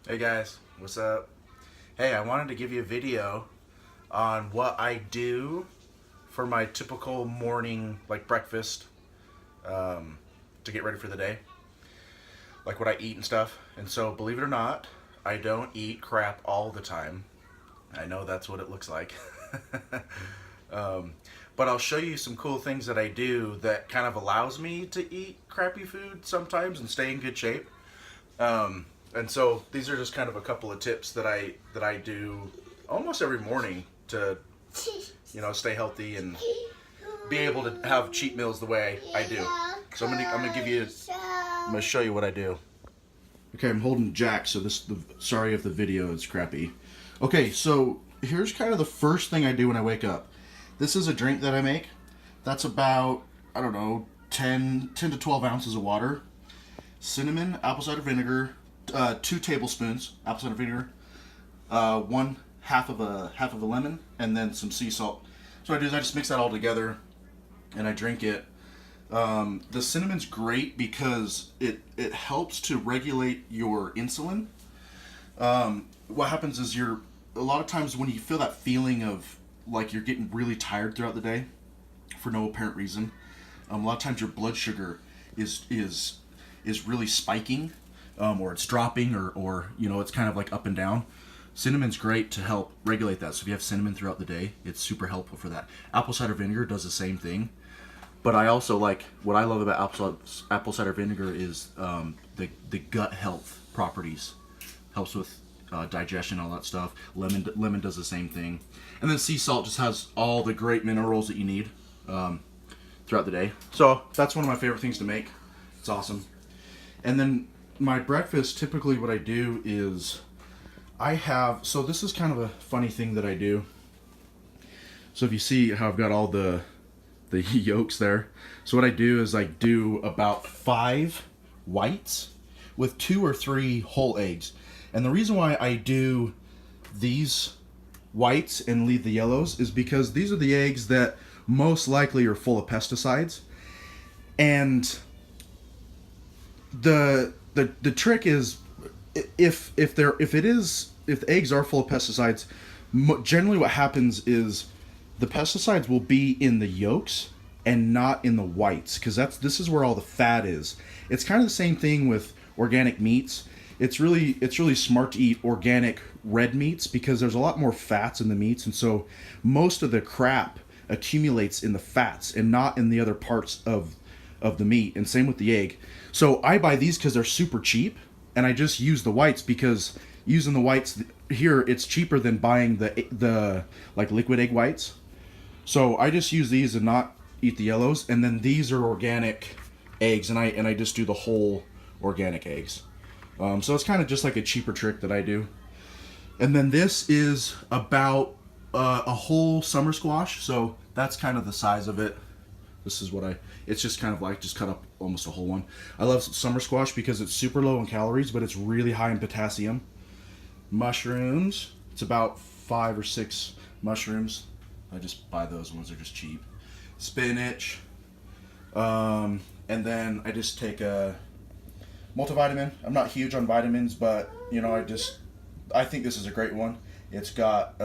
Hey guys, what's up? Hey, I wanted to give you a video on what I do for my typical morning, like breakfast, to get ready for the day, like what I eat and stuff. And so, believe it or not, I don't eat crap all the time. I know that's what it looks like. um, but I'll show you some cool things that I do that kind of allows me to eat crappy food sometimes and stay in good shape. And so these are just kind of a couple of tips that I do almost every morning to stay healthy and be able to have cheat meals the way I do. So I'm gonna show you what I do. Okay, I'm holding Jack, so sorry if the video is crappy. Okay, so here's kind of the first thing I do when I wake up. This is a drink that I make. That's about, I don't know, 10 to 12 ounces of water, cinnamon, apple cider vinegar, 2 tablespoons apple cider vinegar, one half of a lemon, and then some sea salt. So what I do is I just mix that all together and I drink it. The cinnamon's great because it helps to regulate your insulin. What happens is a lot of times when you feel that feeling of like you're getting really tired throughout the day for no apparent reason, a lot of times your blood sugar is really spiking, or it's dropping, or it's kind of like up and down. Cinnamon's great to help regulate that. So if you have cinnamon throughout the day, it's super helpful for that. Apple cider vinegar does the same thing. But I also like, what I love about apple cider vinegar is the gut health properties. Helps with digestion, all that stuff. Lemon does the same thing. And then sea salt just has all the great minerals that you need throughout the day. So that's one of my favorite things to make. It's awesome. And then my breakfast, typically what I do is so this is kind of a funny thing that I do. So if you see how I've got all the yolks there. So what I do is I do about 5 whites with 2 or 3 whole eggs. And the reason why I do these whites and leave the yellows is because these are the eggs that most likely are full of pesticides. And the trick is if the eggs are full of pesticides, generally what happens is the pesticides will be in the yolks and not in the whites, because this is where all the fat is. It's kind of the same thing with organic meats. It's really smart to eat organic red meats because there's a lot more fats in the meats, and so most of the crap accumulates in the fats and not in the other parts of the meat. And same with the egg. So I buy these because they're super cheap, and I just use the whites because using the whites here, it's cheaper than buying the like liquid egg whites. So I just use these and not eat the yellows. And then these are organic eggs, and I just do the whole organic eggs. So it's kind of just like a cheaper trick that I do. And then this is about a whole summer squash. So that's kind of the size of it. This is it's just kind of like just cut up almost a whole one. I love summer squash because it's super low in calories, but it's really high in potassium. Mushrooms, it's about 5 or 6 mushrooms. I just buy those ones, they're just cheap. Spinach, and then I just take a multivitamin. I'm not huge on vitamins, but I think this is a great one. It's got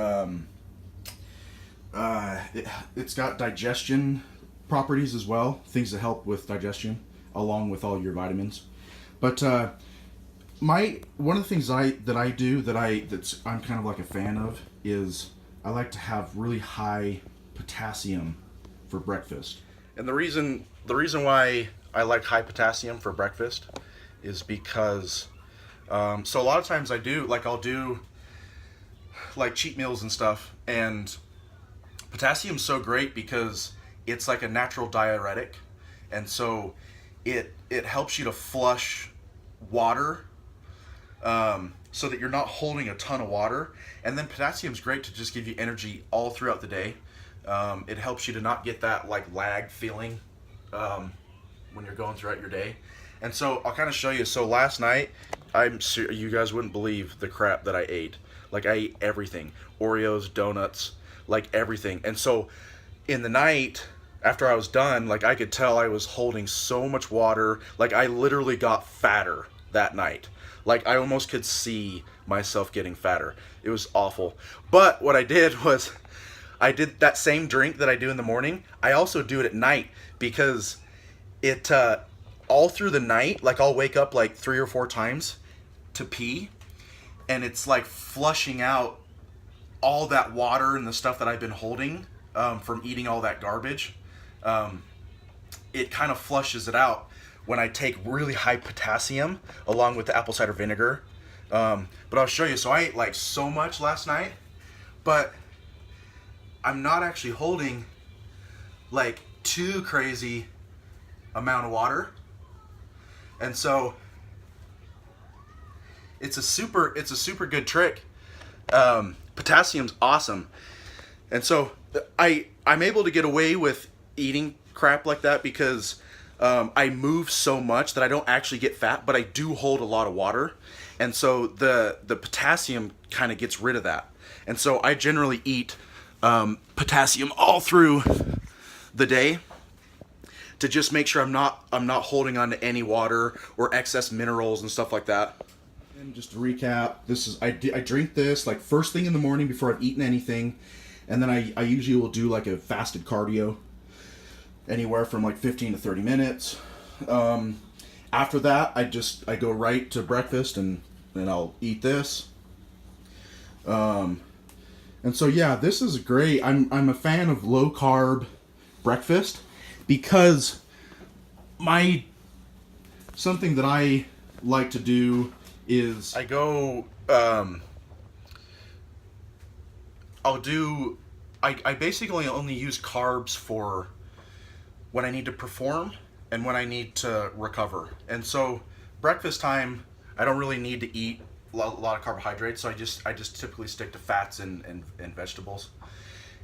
it's got digestion properties as well, things that help with digestion along with all your vitamins. But one of the things that I do I'm kind of like a fan of is I like to have really high potassium for breakfast. And the reason why I like high potassium for breakfast is because so a lot of times I'll do like cheat meals and stuff, and potassium's so great because it's like a natural diuretic, and so it helps you to flush water, so that you're not holding a ton of water. And then potassium's great to just give you energy all throughout the day. It helps you to not get that like lag feeling when you're going throughout your day. And so I'll kind of show you. So last night, you guys wouldn't believe the crap that I ate. Like I ate everything, Oreos, donuts, like everything. And so in the night, after I was done, like I could tell I was holding so much water. Like I literally got fatter that night. Like, I almost could see myself getting fatter. It was awful. But what I did was, I did that same drink that I do in the morning. I also do it at night, because it, all through the night, like, I'll wake up like 3 or 4 times to pee, and it's like flushing out all that water and the stuff that I've been holding from eating all that garbage. It kind of flushes it out when I take really high potassium along with the apple cider vinegar. But I'll show you. So I ate like so much last night, but I'm not actually holding like too crazy amount of water. And so it's a super good trick. Potassium's awesome. And so I'm able to get away with eating crap like that because I move so much that I don't actually get fat, but I do hold a lot of water. And so the potassium kind of gets rid of that. And so I generally eat potassium all through the day to just make sure I'm not holding on to any water or excess minerals and stuff like that. And just to recap, this is I drink this like first thing in the morning before I've eaten anything, and then I usually will do like a fasted cardio, anywhere from like 15 to 30 minutes. After that, I go right to breakfast and I'll eat this. And so yeah, this is great. I'm a fan of low carb breakfast because something that I like to do is I go I basically only use carbs for when I need to perform and when I need to recover. And so breakfast time, I don't really need to eat a lot of carbohydrates, so I just typically stick to fats and vegetables.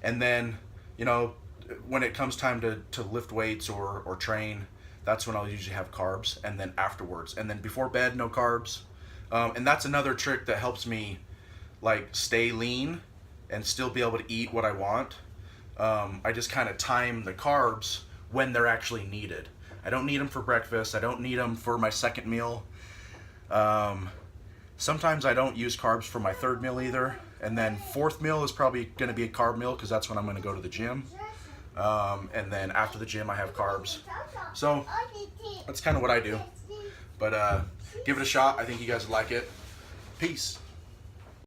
And then, you know, when it comes time to lift weights or train, that's when I'll usually have carbs, and then afterwards. And then before bed, no carbs. And that's another trick that helps me like stay lean and still be able to eat what I want. I just kind of time the carbs when they're actually needed. I don't need them for breakfast. I don't need them for my second meal. Sometimes I don't use carbs for my third meal either. And then fourth meal is probably going to be a carb meal because that's when I'm going to go to the gym. And then after the gym I have carbs. So that's kind of what I do. But give it a shot. I think you guys would like it. Peace.